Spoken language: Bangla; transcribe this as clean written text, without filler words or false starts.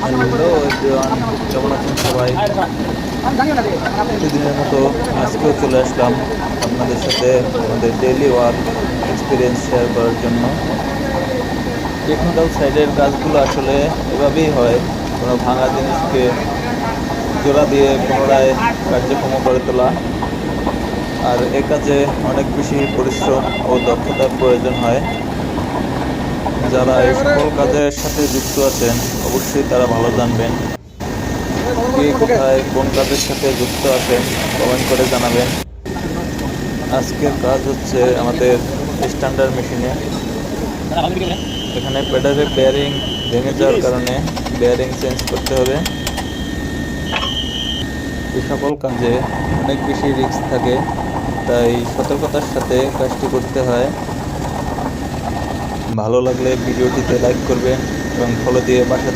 হ্যালো এভরিওয়ান, কেমন আছেন সবাই? প্রতিদিনের মতো আজকেও চলে আসলাম আপনাদের সাথে আমাদের ডেইলি ওয়ার্ক এক্সপিরিয়েন্স শেয়ার করার জন্য। টেকনিক্যাল সাইডের কাজগুলো আসলে এভাবেই হয়, কোনো ভাঙা জিনিসকে জোড়া দিয়ে পুনরায় কার্যক্ষম করে তোলা। আর এ কাজে অনেক বেশি পরিশ্রম ও দক্ষতার প্রয়োজন হয়। যারা এই সকল কাজের সাথে যুক্ত আছেন অবশ্যই তারা ভালো জানবেন। কে কোথায় কোন কাজের সাথে যুক্ত আছেন কমেন্ট করে জানাবেন। আজকের কাজ হচ্ছে আমাদের স্ট্যান্ডার্ড মেশিনে। এখানে পেডালের বেয়ারিং ভেঙে যাওয়ার কারণে বেয়ারিং চেঞ্জ করতে হবে। এই সকল কাজে অনেক বেশি রিস্ক থাকে, তাই সতর্কতার সাথে কাজটি করতে হয়। ভালো লাগলে ভিডিওটিতে লাইক করবেন এবং ফলো দিয়ে পাশে